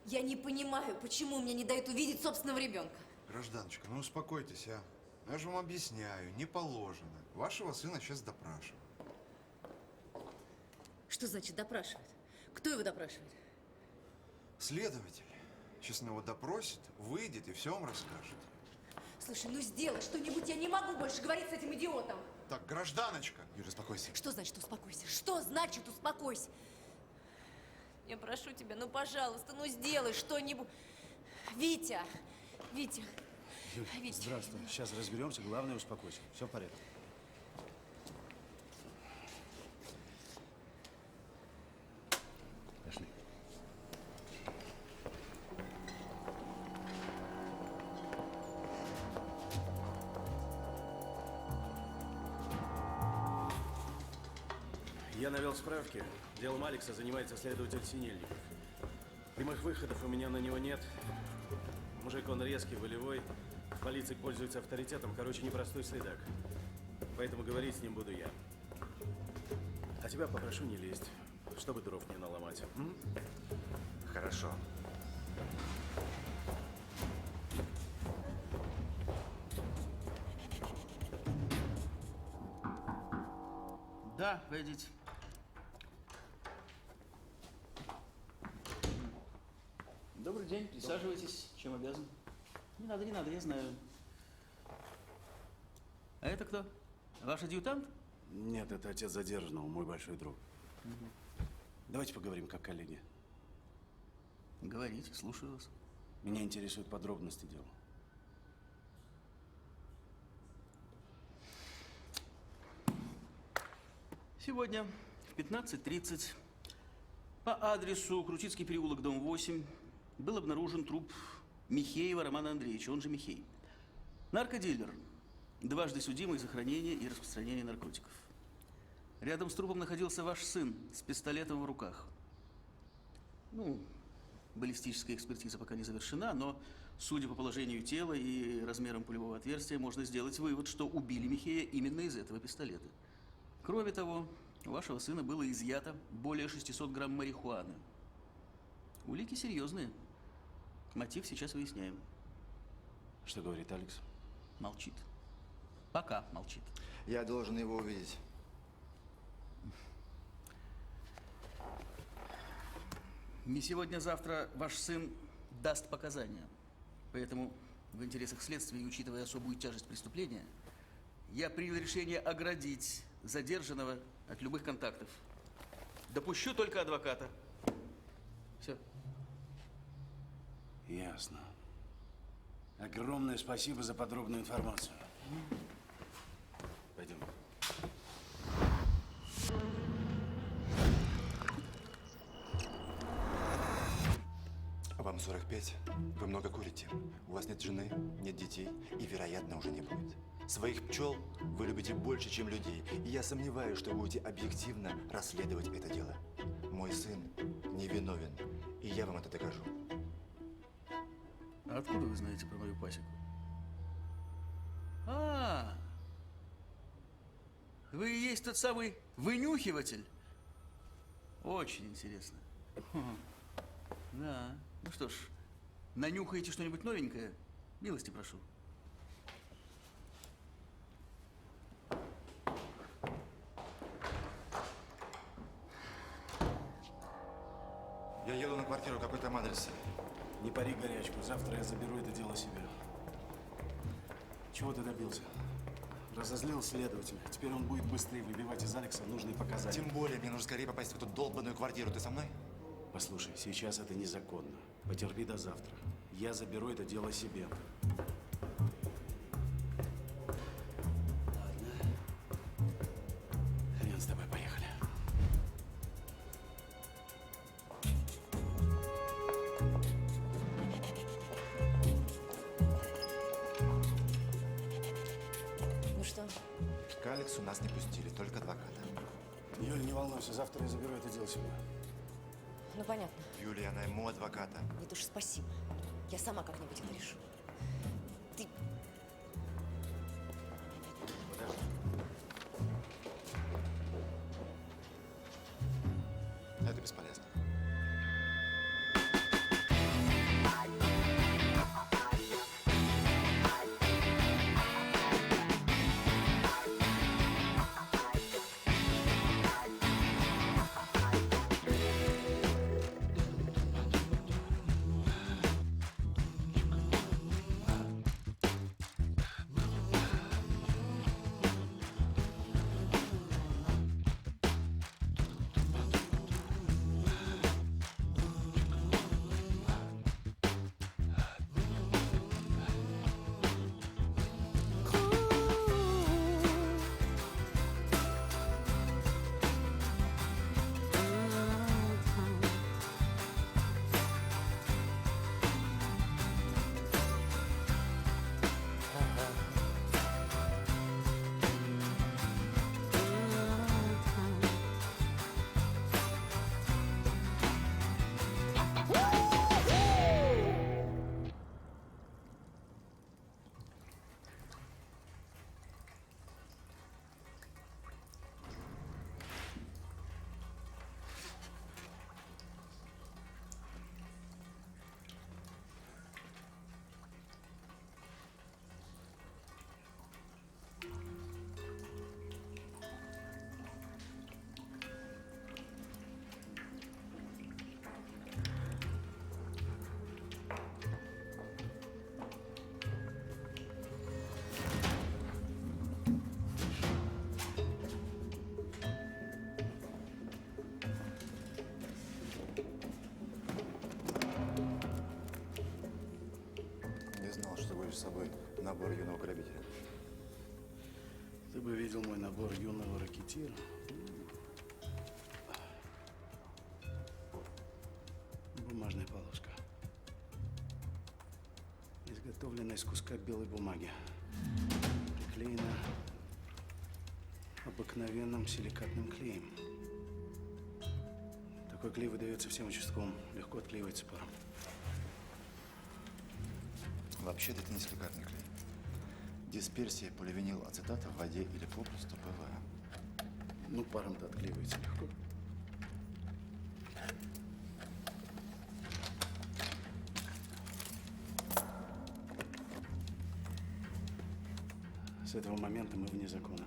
Я не понимаю, почему мне не дают увидеть собственного ребенка. Гражданочка, ну успокойтесь, а. Я же вам объясняю, не положено. Вашего сына сейчас допрашивают. Что значит допрашивает? Кто его допрашивает? Следователь. Сейчас он его допросит, выйдет и все вам расскажет. Слушай, ну сделай что-нибудь, я не могу больше говорить с этим идиотом. Так, гражданочка. Юля, успокойся. Что значит успокойся? Что значит успокойся? Я прошу тебя, ну пожалуйста, ну сделай что-нибудь. Витя, Витя. Юль, Витя. здравствуй. Сейчас разберемся. Главное, успокойся. Все в порядке. Пошли. Я навел справки. Делом Алекса занимается следователь Синельников. Прямых выходов у меня на него нет. Мужик он резкий, волевой. Полиция пользуется авторитетом. Короче, непростой следак. Поэтому говорить с ним буду я. А тебя попрошу не лезть, чтобы дров не наломать. М? Хорошо. Да, войдите. Добрый день, присаживайтесь. Чем обязан? Не надо, я знаю. А это кто? Ваш адъютант? Нет, это отец задержанного, мой большой друг. Давайте поговорим как коллеги. Говорите, слушаю вас. Меня интересуют подробности дела. Сегодня в 15:30 по адресу Крутицкий переулок, дом 8, был обнаружен труп Михеева Романа Андреевича, он же Михей. Наркодилер, дважды судимый за хранение и распространение наркотиков. Рядом с трупом находился ваш сын с пистолетом в руках. Ну, баллистическая экспертиза пока не завершена, но, судя по положению тела и размерам пулевого отверстия, можно сделать вывод, что убили Михея именно из этого пистолета. Кроме того, у вашего сына было изъято более 600 грамм марихуаны. Улики серьезные. Мотив сейчас выясняем. Что говорит Алекс? Молчит. Пока молчит. Я должен его увидеть. Не сегодня-завтра ваш сын даст показания. Поэтому в интересах следствия и учитывая особую тяжесть преступления, я принял решение оградить задержанного от любых контактов. Допущу только адвоката. Все. Ясно. Огромное спасибо за подробную информацию. Пойдем. Вам 45, вы много курите. У вас нет жены, нет детей и, вероятно, уже не будет. Своих пчел вы любите больше, чем людей. И я сомневаюсь, что будете объективно расследовать это дело. Мой сын невиновен, и я вам это докажу. А откуда вы знаете про мою пасеку? Вы и есть тот самый вынюхиватель? Очень интересно. Да. Ну что ж, нанюхаете что-нибудь новенькое? Милости прошу. Я еду на квартиру, какой там адрес? Не пари горячку, завтра я заберу это дело себе. Чего ты добился? Разозлил следователя. Теперь он будет быстрее выбивать из Алекса нужные показания. Тем более, мне нужно скорее попасть в эту долбанную квартиру. Ты со мной? Послушай, сейчас это незаконно. Потерпи до завтра. Я заберу это дело себе. Ладно. Хрен с тобой, поехали. Ну что? К Алексу нас не пустили, только адвоката. Юль, не волнуйся, завтра я заберу это дело себе. Ну понятно. Юлия, я найму адвоката. Нет уж, спасибо. Я сама как-нибудь это решу. Ты... Это бесполезно. возьмешь с собой набор юного грабителя? Ты бы видел мой набор юного ракетира. Бумажная полоска. Изготовлена из куска белой бумаги. Приклеена обыкновенным силикатным клеем. Такой клей выдается всем участковым. Легко отклеивается паром. Вообще-то это не силикатный клей. Дисперсия поливинил ацетата в воде или попросту ПВА. Ну, паром-то отклеивается легко. С этого момента мы вне закона.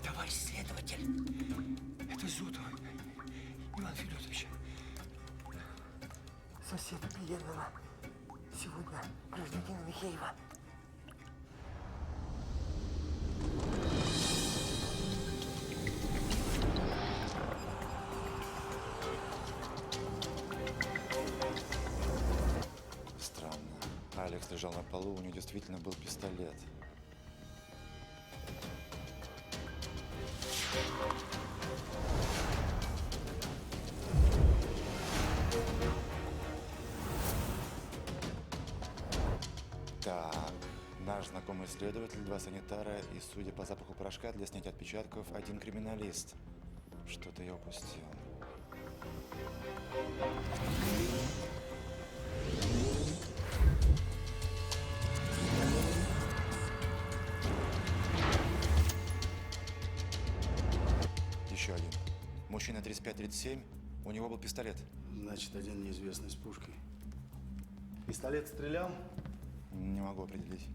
Товарищ следователь, это Зотов Иван Федотович. Сосед пленного. Сегодня гражданина Михеева. Странно. Алекс лежал на полу, у него действительно был пистолет. Так, наш знакомый следователь, 2 санитара и, судя по запаху порошка, для снятия отпечатков, 1 криминалист. Что-то я упустил. Еще один. Мужчина 35-37, у него был пистолет. Значит, один неизвестный с пушкой. Пистолет стрелял? Не могу определить.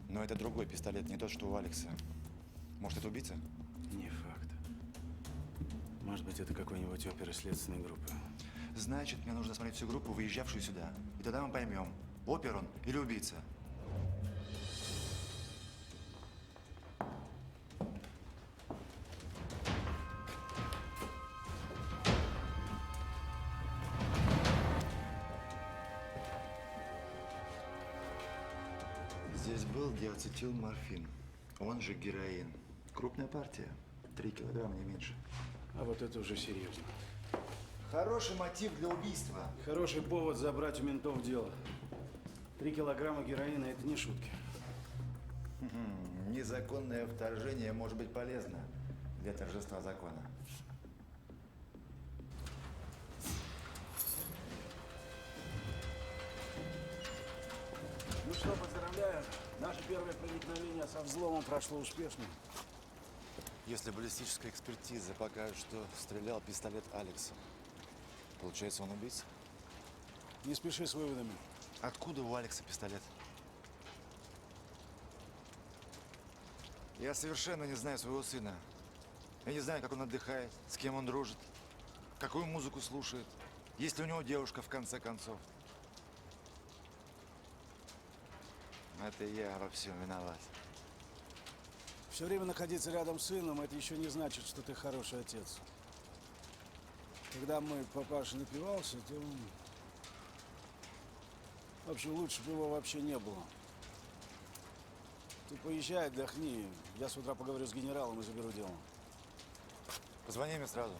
Но это другой пистолет, не тот, что у Алекса. Может, это убийца? Не факт. Может быть, это какой-нибудь опер из следственной группы. Значит, мне нужно смотреть всю группу, выезжавшую сюда. И тогда мы поймем, опер он или убийца. Здесь был диацетилморфин, он же героин. Крупная партия, 3 килограмма, не меньше. А вот это уже серьезно. Хороший мотив для убийства. Хороший повод забрать у ментов дело. 3 килограмма героина – это не шутки. Незаконное вторжение может быть полезно для торжества закона. Ну что, поздравляю. Наше первое проникновение со взломом прошло успешно. Если баллистическая экспертиза покажет, что стрелял пистолет Алекса, получается, он убийца? Не спеши с выводами. Откуда у Алекса пистолет? Я совершенно не знаю своего сына. Я не знаю, как он отдыхает, с кем он дружит, какую музыку слушает, есть ли у него девушка, в конце концов. Это я во всем виноват. Все время находиться рядом с сыном – это еще не значит, что ты хороший отец. Когда мой папаша напивался, то… В общем, лучше бы его вообще не было. Ты поезжай, отдохни. Я с утра поговорю с генералом и заберу дело. Позвони мне сразу.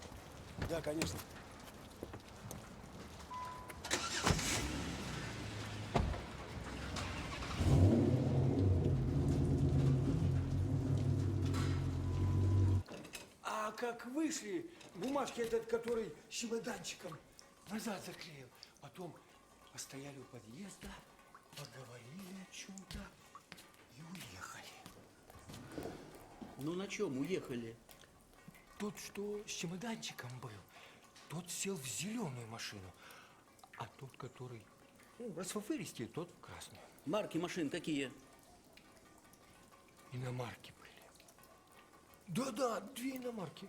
Да, конечно. как вышли, бумажки этот, который с чемоданчиком, назад заклеил. Потом постояли у подъезда, поговорили о чем-то и уехали. Ну на чем уехали? Тот, что с чемоданчиком был, тот сел в зеленую машину, а тот, который расфуфыристый, тот в красную. Марки машин какие? Иномарки были. Да-да, две иномарки.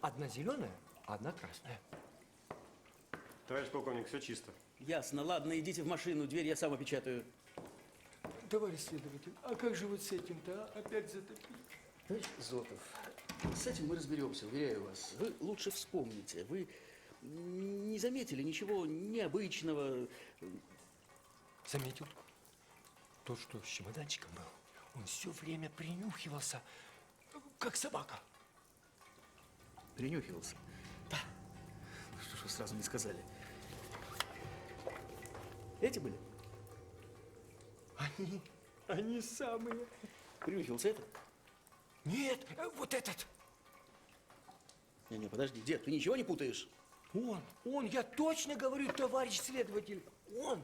Одна зеленая, одна красная. Товарищ полковник, все чисто. Ясно. Ладно, идите в машину, дверь я сам опечатаю. Товарищ следователь, а как же вот с этим-то, а? Опять затопить? Товарищ Зотов, с этим мы разберемся, уверяю вас. Вы лучше вспомните. Вы не заметили ничего необычного? Заметил? Тот, что с чемоданчиком был, он все время принюхивался, как собака. Принюхивался? Да. Что ж вы сразу не сказали? Эти были? Они самые. Принюхивался этот? Нет, вот этот. Не, подожди, дед, ты ничего не путаешь? Он, я точно говорю, товарищ следователь, он.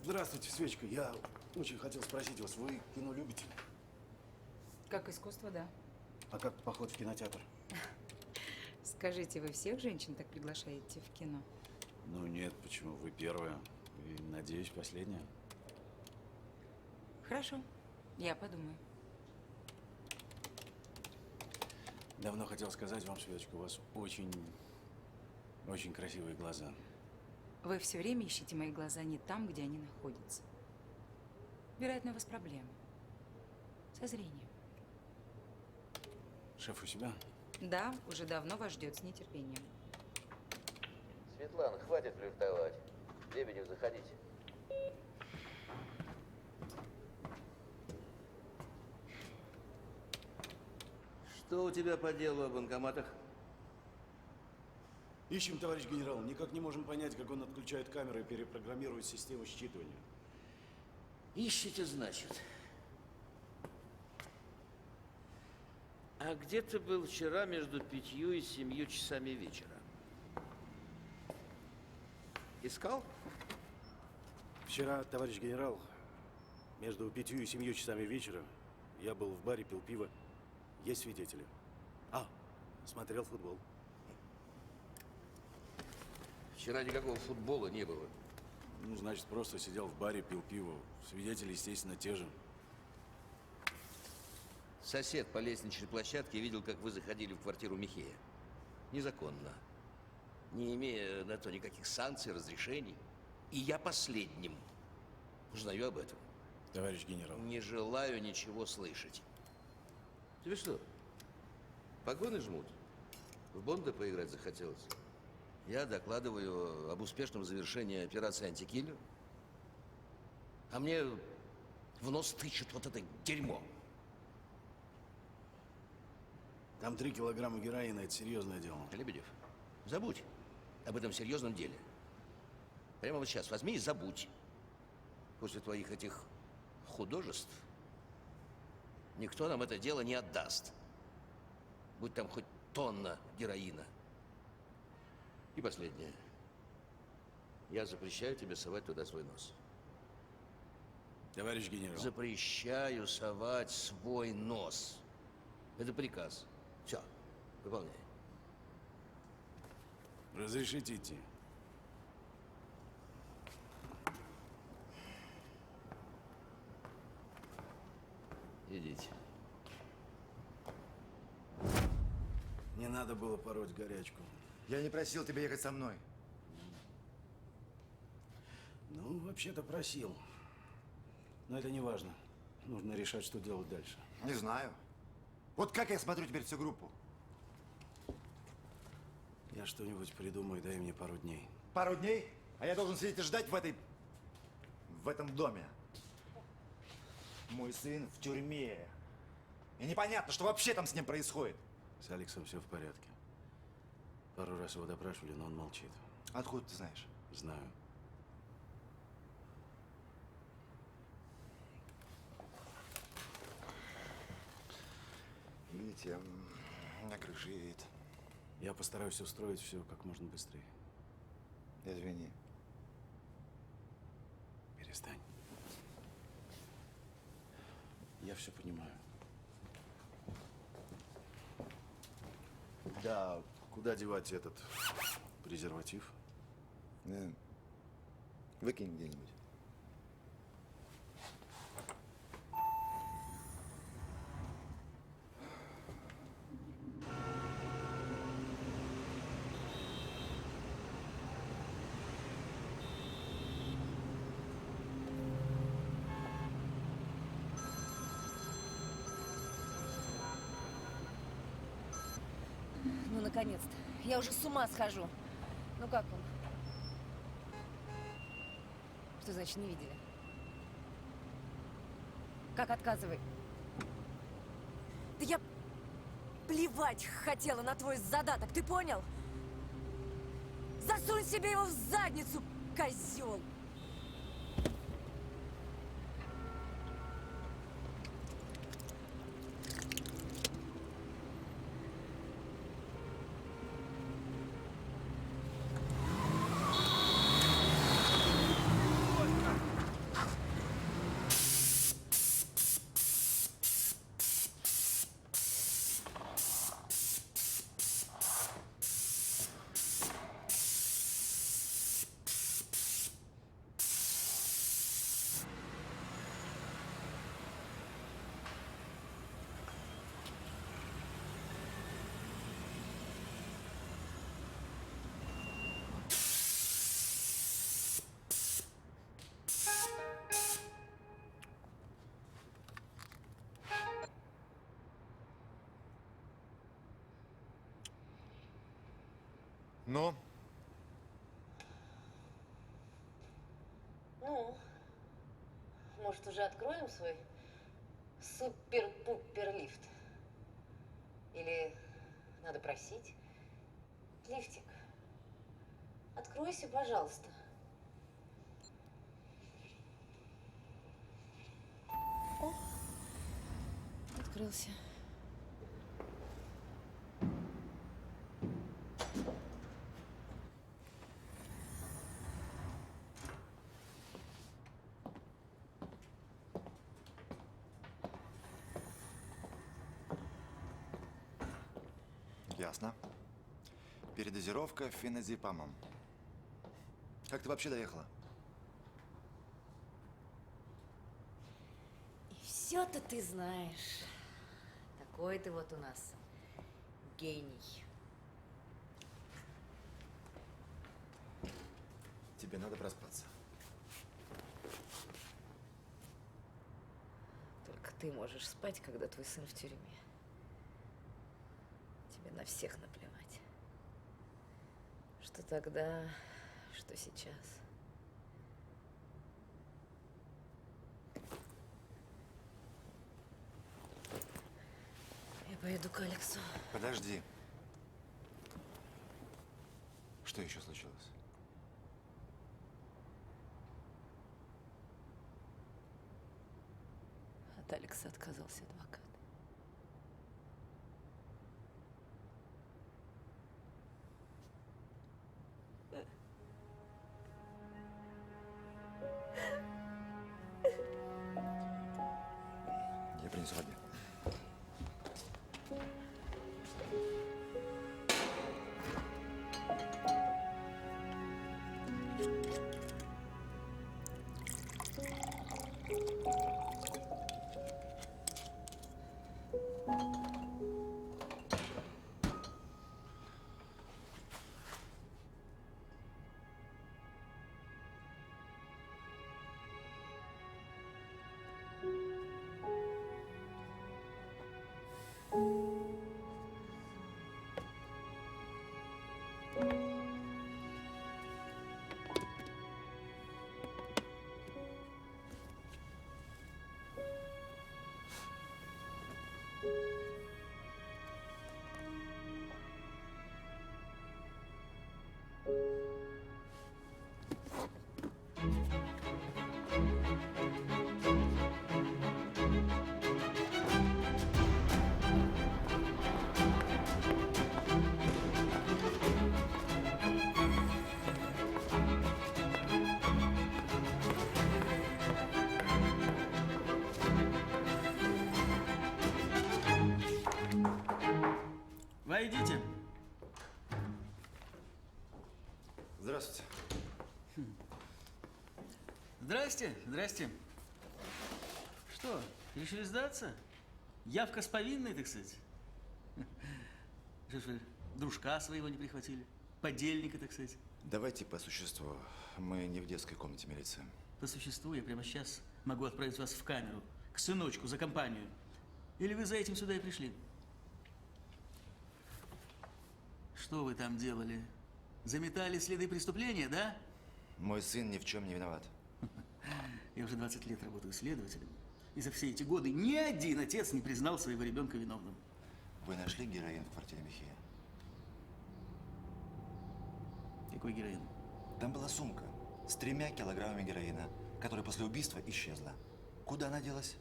Здравствуйте, Свечка. Я очень хотел спросить вас, вы кино любите? Как искусство, да. А как поход в кинотеатр? Скажите, вы всех женщин так приглашаете в кино? Ну нет, почему? Вы первая. И, надеюсь, последняя. Хорошо, я подумаю. Давно хотел сказать вам, Светочка, у вас очень красивые глаза. Вы все время ищете мои глаза не там, где они находятся. Вероятно, у вас проблемы со зрением. Шеф у себя? Да, уже давно вас ждет с нетерпением. Светлана, хватит флиртовать. Лебедев, заходите. Что у тебя по делу о банкоматах? Ищем, товарищ генерал. Никак не можем понять, как он отключает камеры и перепрограммирует систему считывания. Ищите, значит. А где ты был вчера между 5 и 7 часами вечера? Искал? Вчера, товарищ генерал, между 5 и 7 часами вечера я был в баре, пил пиво. Есть свидетели. Смотрел футбол. Вчера никакого футбола не было. Ну, значит, просто сидел в баре, пил пиво. Свидетели, естественно, те же. Сосед по лестничной площадке видел, как вы заходили в квартиру Михея. Незаконно. Не имея на то никаких санкций, разрешений. И я последним узнаю об этом. Товарищ генерал. Не желаю ничего слышать. Тебе что, погоны жмут? В Бонда поиграть захотелось? Я докладываю об успешном завершении операции «Антикиллер». А мне в нос тычут вот это дерьмо. Там 3 килограмма героина, это серьезное дело. Лебедев, забудь об этом серьезном деле. Прямо вот сейчас возьми и забудь. После твоих этих художеств никто нам это дело не отдаст. Будь там хоть тонна героина. И последнее. Я запрещаю тебе совать туда свой нос. Товарищ генерал. Запрещаю совать свой нос. Это приказ. Все, выполняй. Разрешите идти? Идите. Не надо было пороть горячку. Я не просил тебя ехать со мной. Ну, вообще-то просил. Но это не важно. Нужно решать, что делать дальше. Не знаю. Вот как я смотрю теперь всю группу? Я что-нибудь придумаю, дай мне пару дней. Пару дней? А я должен сидеть и ждать в этом доме. Мой сын в тюрьме. И непонятно, что вообще там с ним происходит. С Алексом все в порядке. Пару раз его допрашивали, но он молчит. Откуда ты знаешь? Знаю. Видите, меня крышит. Я постараюсь устроить все как можно быстрее. Извини. Перестань. Я все понимаю. Да, куда девать этот презерватив? Выкинь где-нибудь. Ну, наконец-то. Я уже с ума схожу. Ну, как он? Что значит не видели? Как отказывай? Да я плевать хотела на твой задаток, ты понял? Засунь себе его в задницу, козел! Ну? Ну, может, уже откроем свой супер-пупер лифт? Или надо просить? Лифтик, откройся, пожалуйста. О, открылся. Ясно. Передозировка феназепамом. Как ты вообще доехала? И все-то ты знаешь. Такой ты вот у нас гений. Тебе надо проспаться. Только ты можешь спать, когда твой сын в тюрьме. Тебе на всех наплевать. Что тогда, что сейчас. Я поеду к Алексу. Подожди. Что еще случилось? От Алекса отказался адвокат. Я принесу воды. Войдите. Здравствуйте. Здрасте, здрасте. Что, решили сдаться? Явка с повинной, так сказать? Что ж вы дружка своего не прихватили? Подельника, так сказать? Давайте по существу. Мы не в детской комнате милиции. По существу я прямо сейчас могу отправить вас в камеру. К сыночку, за компанию. Или вы за этим сюда и пришли? Что вы там делали? Заметали следы преступления, да? Мой сын ни в чем не виноват. Я уже 20 лет работаю следователем. И за все эти годы ни один отец не признал своего ребенка виновным. Вы нашли героин в квартире Михея? Какой героин? Там была сумка с 3 килограммами героина, которая после убийства исчезла. Куда она делась?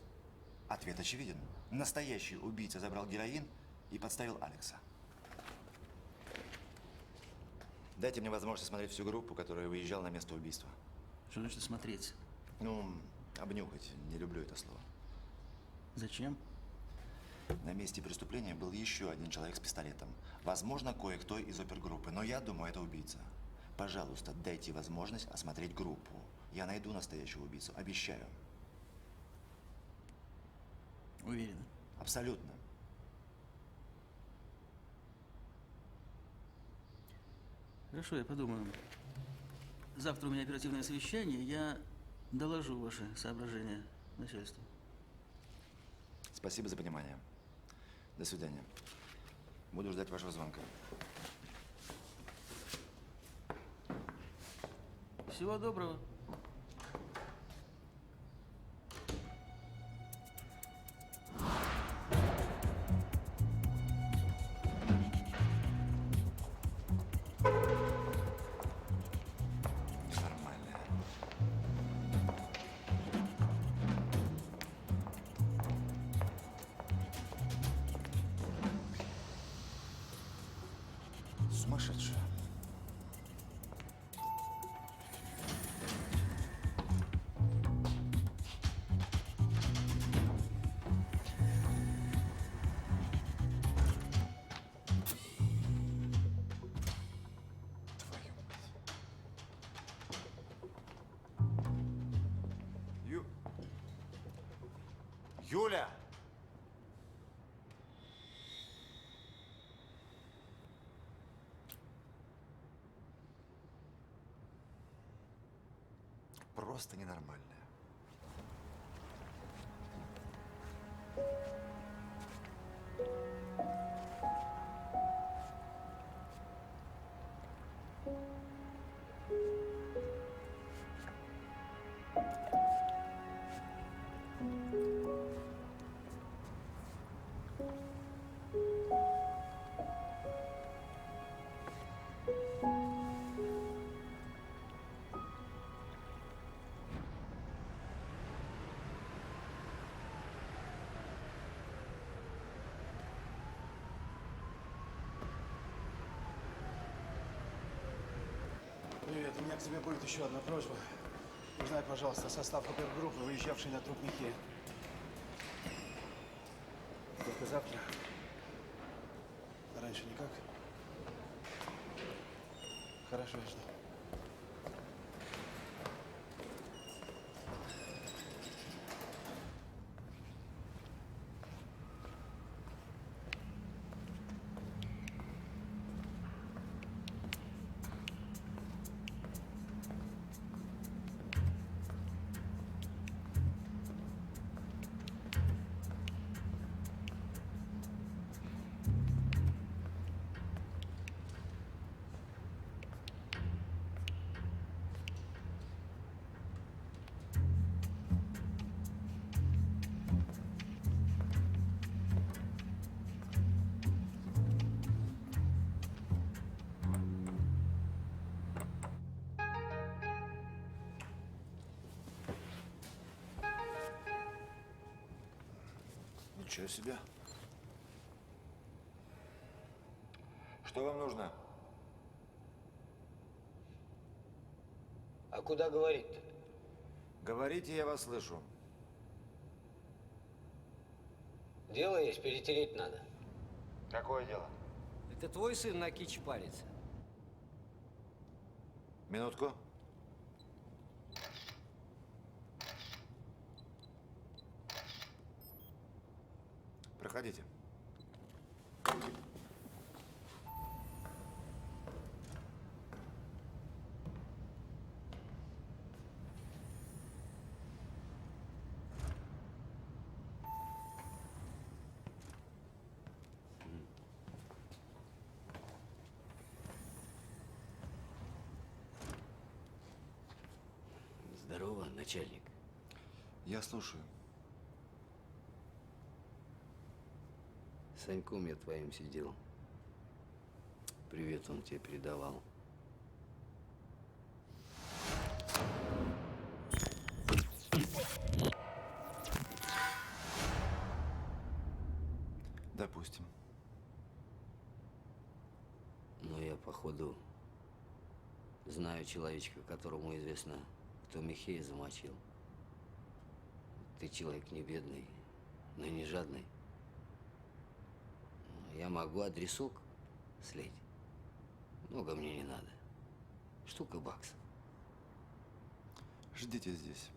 Ответ очевиден. Настоящий убийца забрал героин и подставил Алекса. Дайте мне возможность смотреть всю группу, которая выезжала на место убийства. Что значит смотреть? Ну, обнюхать. Не люблю это слово. Зачем? На месте преступления был еще один человек с пистолетом. Возможно, кое-кто из опергруппы, но я думаю, это убийца. Пожалуйста, дайте возможность осмотреть группу. Я найду настоящего убийцу, обещаю. Уверена? Абсолютно. Хорошо, я подумаю. Завтра у меня оперативное совещание, я доложу ваши соображения начальству. Спасибо за понимание. До свидания. Буду ждать вашего звонка. Всего доброго. Нормально. Сумасшедшая. Твою мать. Юля! Просто ненормальная. Привет, у меня к тебе будет еще одна просьба. Узнай, пожалуйста, состав опергруппы, выезжавшей на труп Михея. Только завтра. А раньше никак. Хорошо, я жду. Ничего себе. Что вам нужно? А куда говорить-то? Говорите, я вас слышу. Дело есть, перетереть надо. Какое дело? Это твой сын на кич парится? Минутку. Проходите. Здорово, начальник. Я слушаю. С Саньком я твоим сидел. Привет он тебе передавал. Допустим. Но я, походу, знаю человечка, которому известно, кто Михея замочил. Ты человек не бедный, но и не жадный. Я могу адресок слить. Много мне не надо. Штука баксов. Ждите здесь.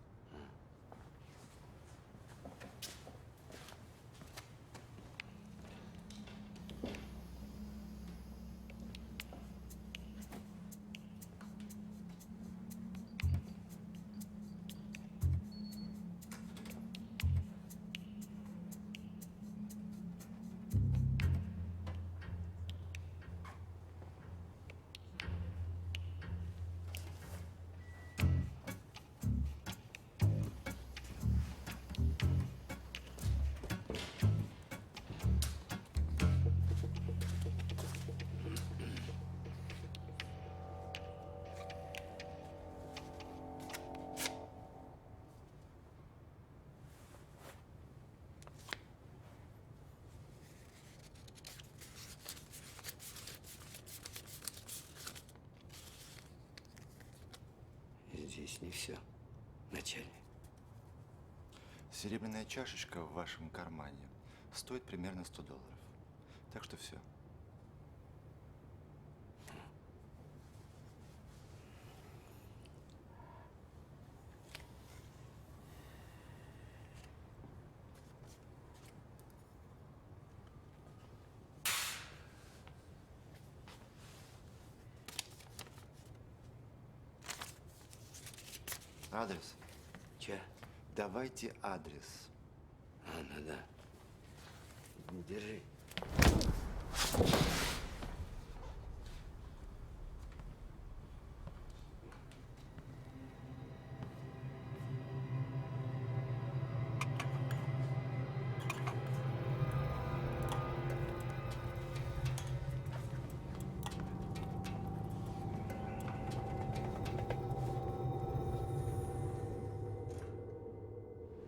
Здесь не все, начальник. Серебряная чашечка в вашем кармане стоит примерно $100. Так что все. Адрес? Че? Давайте адрес. Ну да. Держи.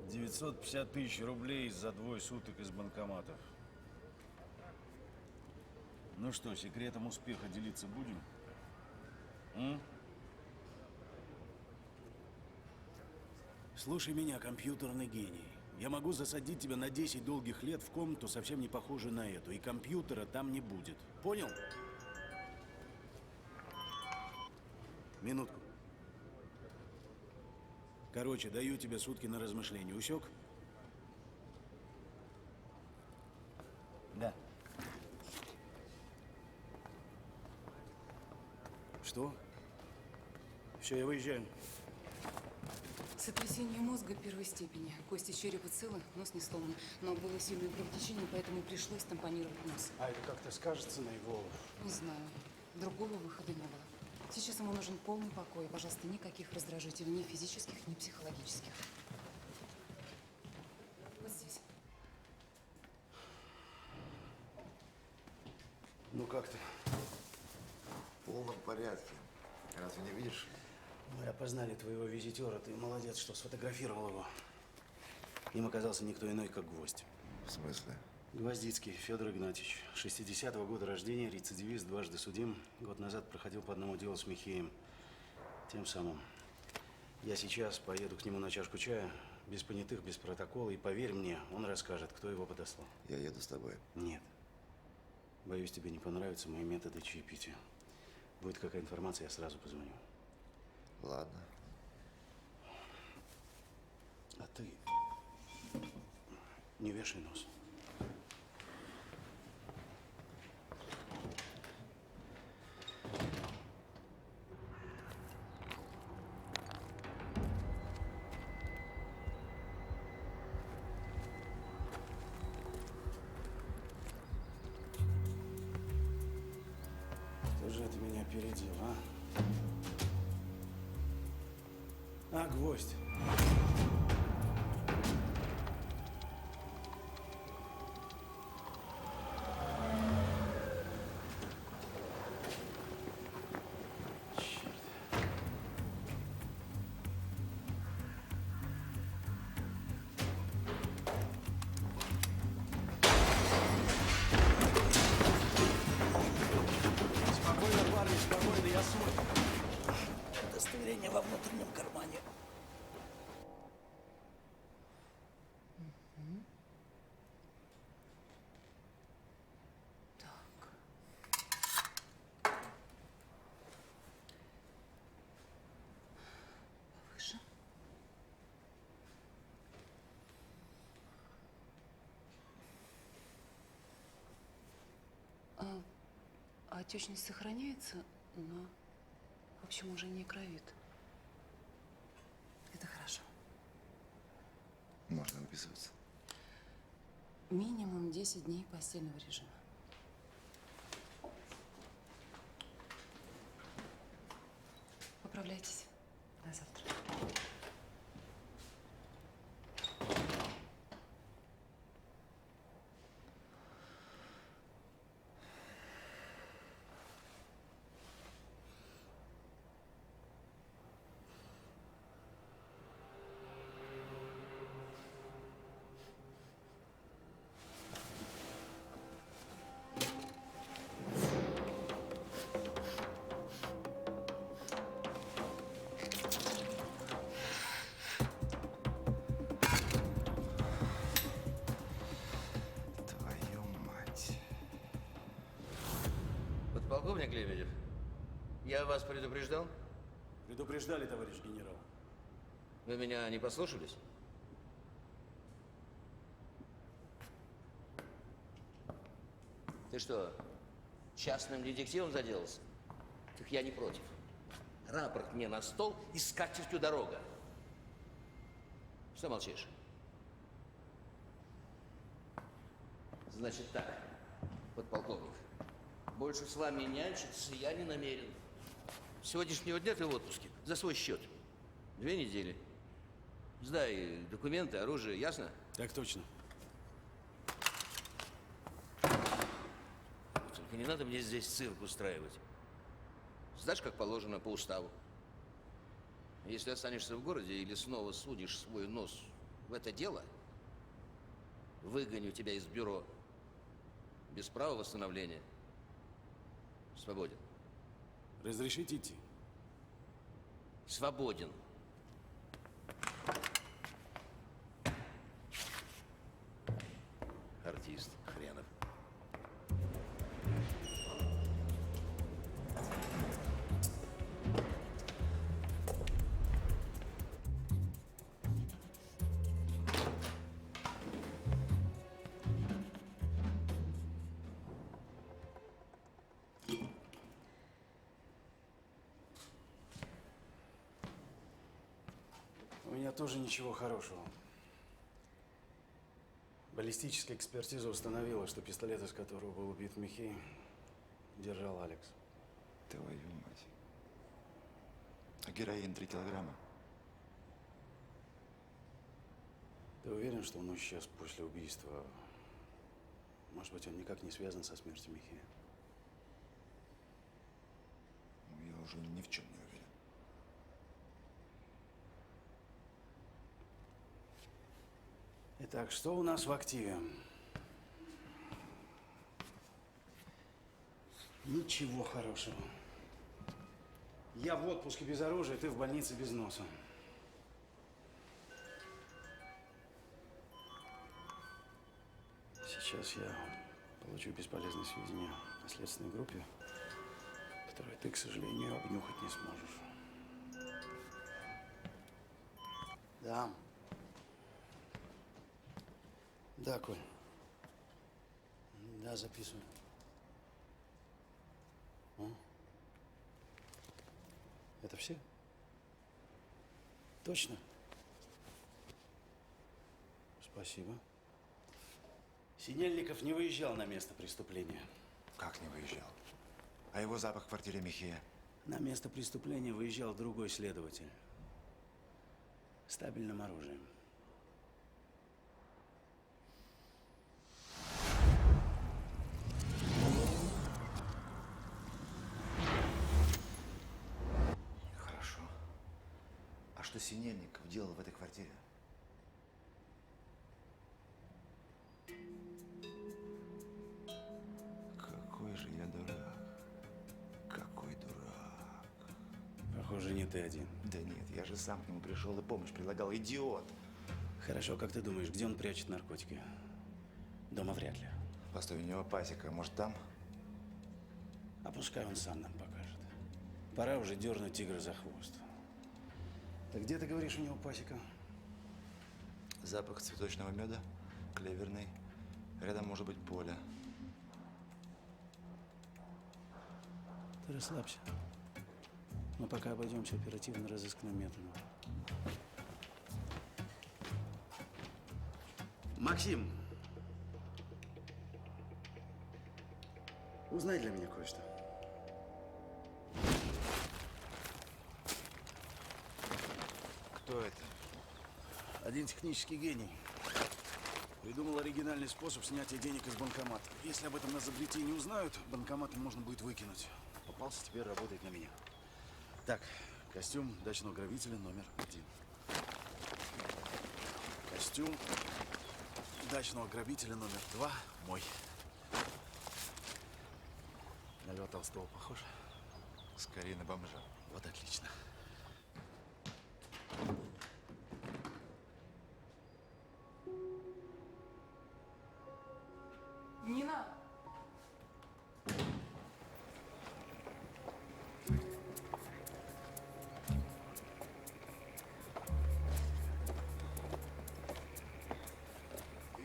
$950 000 за 2 суток из банкоматов. Ну что, секретом успеха делиться будем? Слушай меня, компьютерный гений. Я могу засадить тебя на 10 долгих лет в комнату, совсем не похожую на эту. И компьютера там не будет. Понял? Минутку. Короче, даю тебе сутки на размышление. Усек? Да. Что? Все, я выезжаю. Сотрясение мозга первой степени. Кости черепа целы, нос не сломан. Но было сильное кровотечение, поэтому пришлось тампонировать нос. А это как-то скажется на его... Не знаю. Другого выхода не было. Сейчас ему нужен полный покой. Пожалуйста, никаких раздражителей, ни физических, ни психологических. Вот здесь. Ну как ты? В полном порядке. Разве не видишь? Мы опознали твоего визитера. Ты молодец, что сфотографировал его. Им оказался никто иной, как гвоздь. В смысле? Гвоздицкий Федор Игнатьевич, 60-го года рождения, рецидивист, дважды судим. Год назад проходил по одному делу с Михеем. Тем самым. Я сейчас поеду к нему на чашку чая, без понятых, без протокола. И поверь мне, он расскажет, кто его подослал. Я еду с тобой. Нет. Боюсь, тебе не понравятся мои методы чаепития. Будет какая информация, я сразу позвоню. Ладно. А ты не вешай нос. Кто же это меня опередил, а? А, гвоздь. Спокойно, парни, спокойно, я свой. Удостоверение во внутреннем кармане. Выше. Отечность сохраняется, но, в общем, уже не кровит. Это хорошо. Можно выписываться. Минимум 10 дней постельного режима. Поправляйтесь. До завтра. Твою мать. Подполковник Лебедев, я вас предупреждал? Предупреждали, товарищ генерал. Вы меня не послушались? Ты что, частным детективом заделался? Так я не против. Рапорт мне на стол и с катертью дорога. Что молчишь? Значит так, подполковник, больше с вами нянчиться я не намерен. С сегодняшнего дня ты в отпуске, за свой счет. 2 недели. Сдай документы, оружие, ясно? Так точно. Только не надо мне здесь цирк устраивать. Сдашь, как положено, по уставу. Если останешься в городе или снова сунешь свой нос в это дело, выгоню тебя из бюро. Без права восстановления. Свободен. Разрешите идти? Свободен. Артист хренов. У меня тоже ничего хорошего. Баллистическая экспертиза установила, что пистолет, из которого был убит Михей, держал Алекс. Твою мать. А героин 3 килограмма? Ты уверен, что он исчез после убийства? Может быть, он никак не связан со смертью Михея? Ну, я уже ни в чем не уверен. Итак, что у нас в активе? Ничего хорошего. Я в отпуске без оружия, ты в больнице без носа. Сейчас я получу бесполезные сведения о следственной группе, которую ты, к сожалению, обнюхать не сможешь. Да. Да, Коль. Да, записываю. Это все? Точно? Спасибо. Синельников не выезжал на место преступления. Как не выезжал? А его запах в квартире Михея? На место преступления выезжал другой следователь. С табельным оружием. Хорошо. А что Синельников делал в этой квартире? Какой же я дурак. Какой дурак. Похоже, не ты один. Да нет, я же сам к нему пришел и помощь предлагал. Идиот! Хорошо, как ты думаешь, где он прячет наркотики? Дома вряд ли. Постой, у него пасека. Может, там? А пускай он сам нам покажет. Пора уже дернуть тигра за хвост. Так где, ты говоришь, у него пасека? Запах цветочного меда, клеверный. Рядом может быть поле. Ты расслабься. Мы пока обойдемся оперативно-розыскным методом. Максим! Узнай для меня кое-что. Кто это? Один технический гений. Придумал оригинальный способ снятия денег из банкомата. Если об этом на изобретении не узнают, банкоматы можно будет выкинуть. Попался, теперь работает на меня. Так, костюм дачного грабителя номер 1. Костюм дачного грабителя номер 2 мой. На Льва Толстого похож? Скорее на бомжа. Вот отлично. Нина!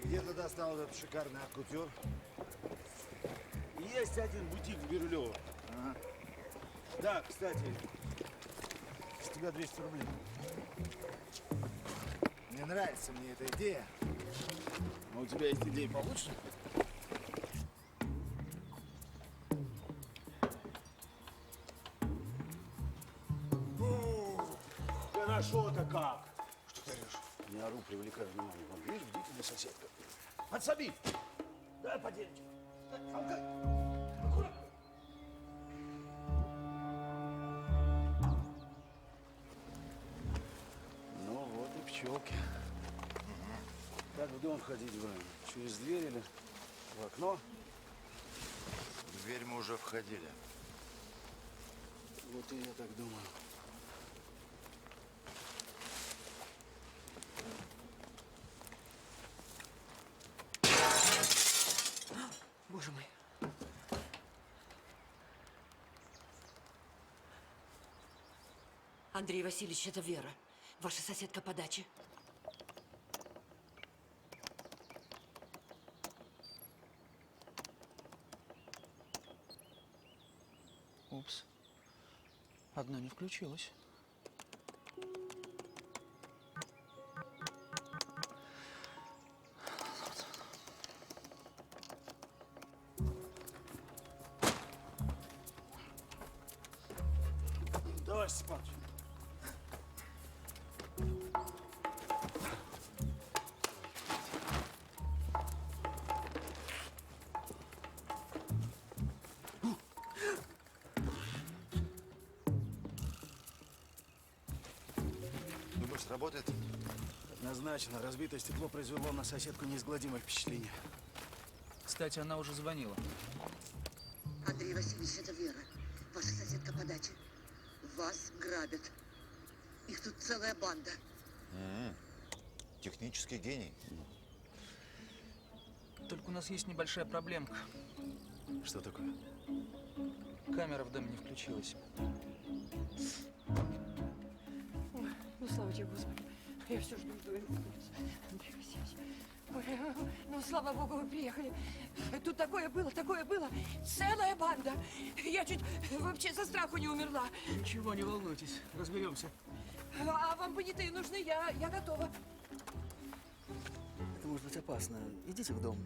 Где ты достал этот шикарный кутюр? Есть один бутик в Бирюлево. Ага. Да, кстати, С тебя 200 рублей. Не нравится мне эта идея. у тебя есть идеи получше? Хорошо-то как? Что ты орешь? Не ору, привлекаю внимание. Вон, видишь, бдительная соседка. Подсоби! Дай подельчик. Толкай. Аккуратно. Ну вот и пчелки. Как в дом ходить будем? Через дверь или в окно? В дверь мы уже входили. Вот и я так думаю. Боже мой. Андрей Васильевич, это Вера. Ваша соседка по даче. Упс. Одна не включилась. Давай, Степаныч. Думаешь, сработает? Однозначно. Разбитое стекло произвело на соседку неизгладимое впечатление. Кстати, она уже звонила. Андрей Васильевич, это Вера. Ваша соседка по даче. Вас грабят. Их тут целая банда. Технический гений. Только у нас есть небольшая проблемка. Что такое? Камера в доме не включилась. Ой, ну, слава тебе, Господи. Я все жду его. Андрей Васильевич. Ой, ну, слава Богу, вы приехали. Тут такое было. Целая банда. Я чуть вообще со страху не умерла. Ничего, не волнуйтесь, разберемся. А вам понятые нужны? Я готова. Это может быть опасно. Идите в дом.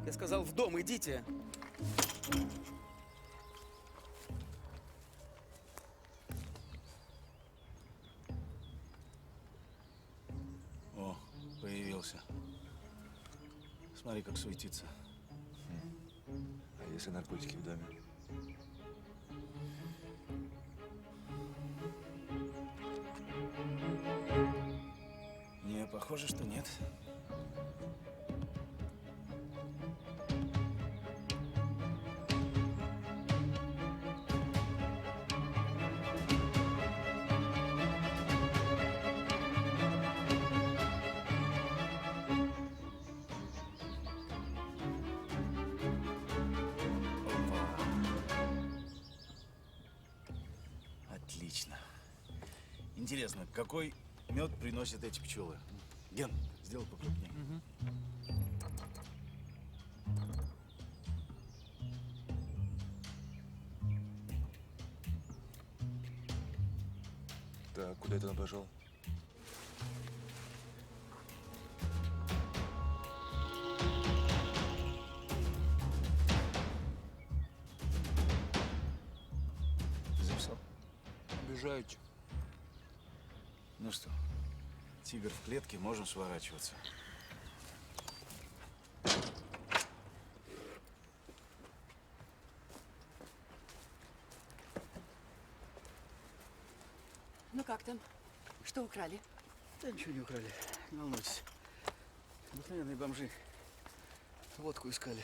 Я сказал, в дом идите. О, появился. Смотри, как суетится. А если наркотики в доме? Не, похоже, что нет. Отлично. Интересно, какой мед приносят эти пчелы? Ген, сделай покрупнее. Так, куда это он пошел? Записал? Обижаете. Ну что, тигр в клетке, можем сворачиваться. Ну как там? Что украли? Да ничего не украли, не волнуйтесь. Обыкновенные бомжи водку искали.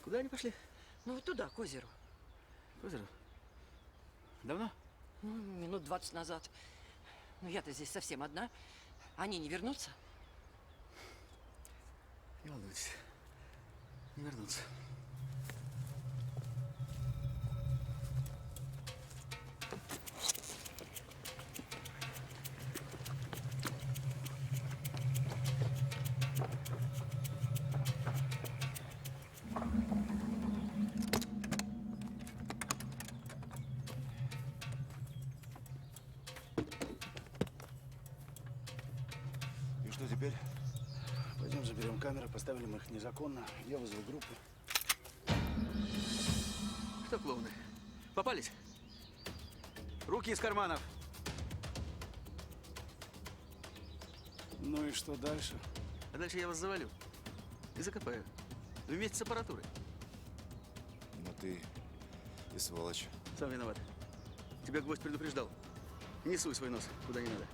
Куда они пошли? Ну вот туда, к озеру. К озеру? Давно? Ну, минут 20 назад. Ну я-то здесь совсем одна. Они не вернутся? Не волнуйтесь, не вернутся. И что теперь? Пойдем заберем камеры, поставили мы их незаконно. Я вызову группу. Что, клоуны, попались? Руки из карманов. Ну и что дальше? А дальше я вас завалю и закопаю. Вместе с аппаратурой. Ну ты и сволочь. Сам виноват. Тебя гвоздь предупреждал. Не суй свой нос куда не надо.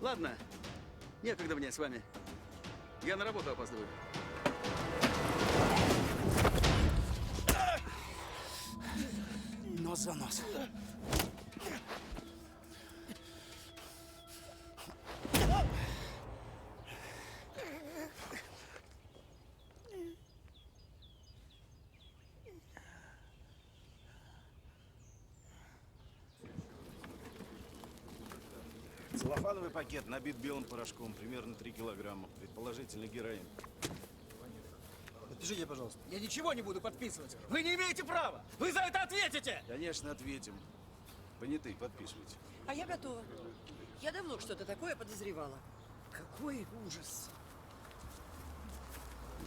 Ладно, некогда мне с вами. Я на работу опаздываю. Нос за нос. Целлофановый пакет набит белым порошком, примерно 3 килограмма. Предположительно героин. Подпишите, пожалуйста. Я ничего не буду подписывать. Вы не имеете права. Вы за это ответите. Конечно, ответим. Понятые, подписывайте. А я готова. Я давно что-то такое подозревала. Какой ужас.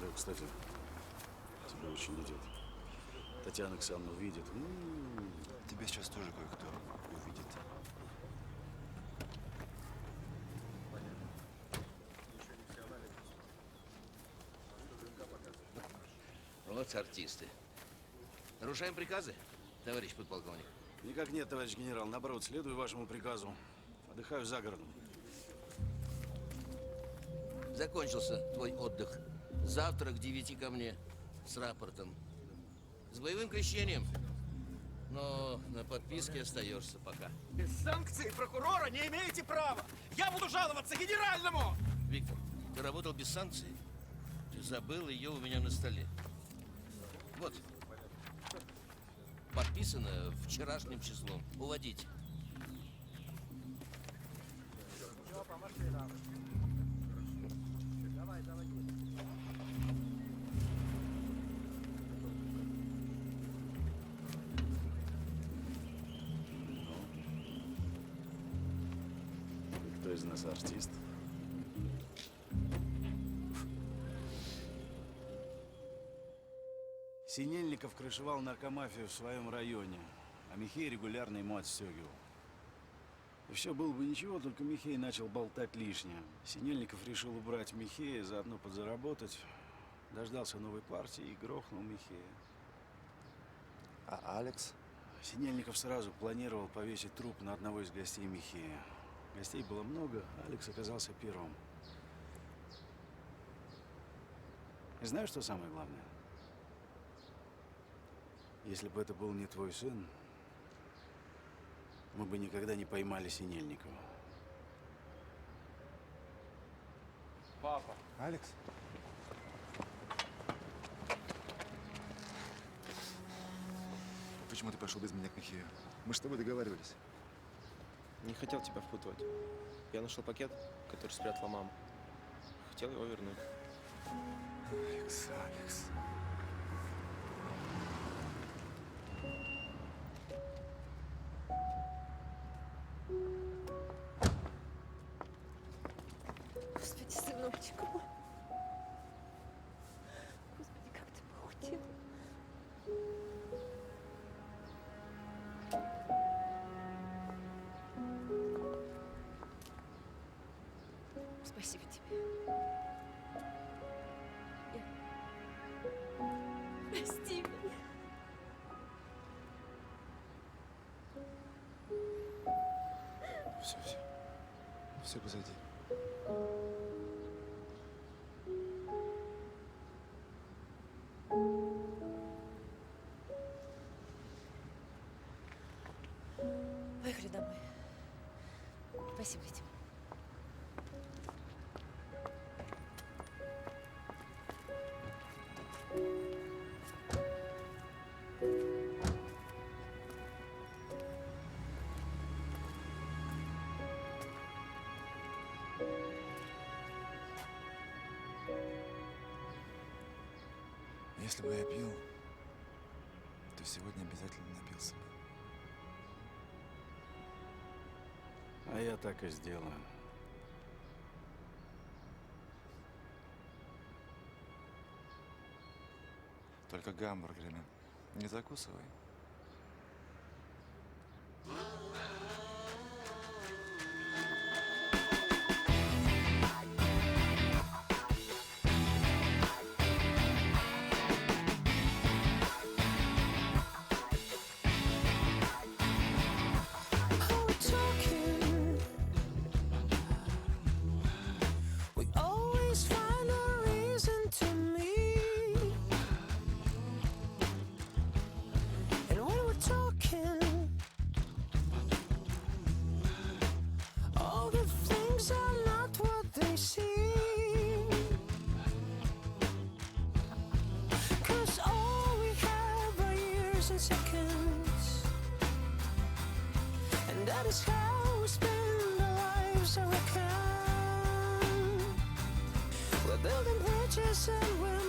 Да, кстати, тебя очень идет. Татьяна Александровна увидит. Тебя сейчас тоже кое-кто увидит. Вот артисты. Нарушаем приказы, товарищ подполковник? Никак нет, товарищ генерал. Наоборот, следую вашему приказу. Отдыхаю за городом. Закончился твой отдых Завтра к 9 ко мне с рапортом. С боевым крещением. Но на подписке остаешься пока. Без санкций прокурора не имеете права. Я буду жаловаться генеральному. Виктор, ты работал без санкций? Ты забыл ее у меня на столе. Вот. Подписано вчерашним числом. Уводите. Кто из нас артист? Синельников крышевал наркомафию в своем районе, а Михей регулярно ему отстегивал. И все было бы ничего, только Михей начал болтать лишнее. Синельников решил убрать Михея, заодно подзаработать. Дождался новой партии и грохнул Михея. А Алекс? Синельников сразу планировал повесить труп на одного из гостей Михея. Гостей было много, Алекс оказался первым. И знаешь, что самое главное? Если бы это был не твой сын, мы бы никогда не поймали Синельникова. Папа. Алекс? Почему ты пошел без меня к Михею? Мы же с тобой договаривались. Не хотел тебя впутывать. Я нашел пакет, который спрятала мама. Хотел его вернуть. Алекс. Господи, сыночек мой. Господи, как ты похудел. Спасибо тебе. Прости меня. Все позади. Поехали домой. Спасибо тебе. Если бы я пил, то сегодня обязательно напился бы. А я так и сделаю. Только гамбургерами не закусывай. That is how we spend our lives, I reckon. We're building bridges and we're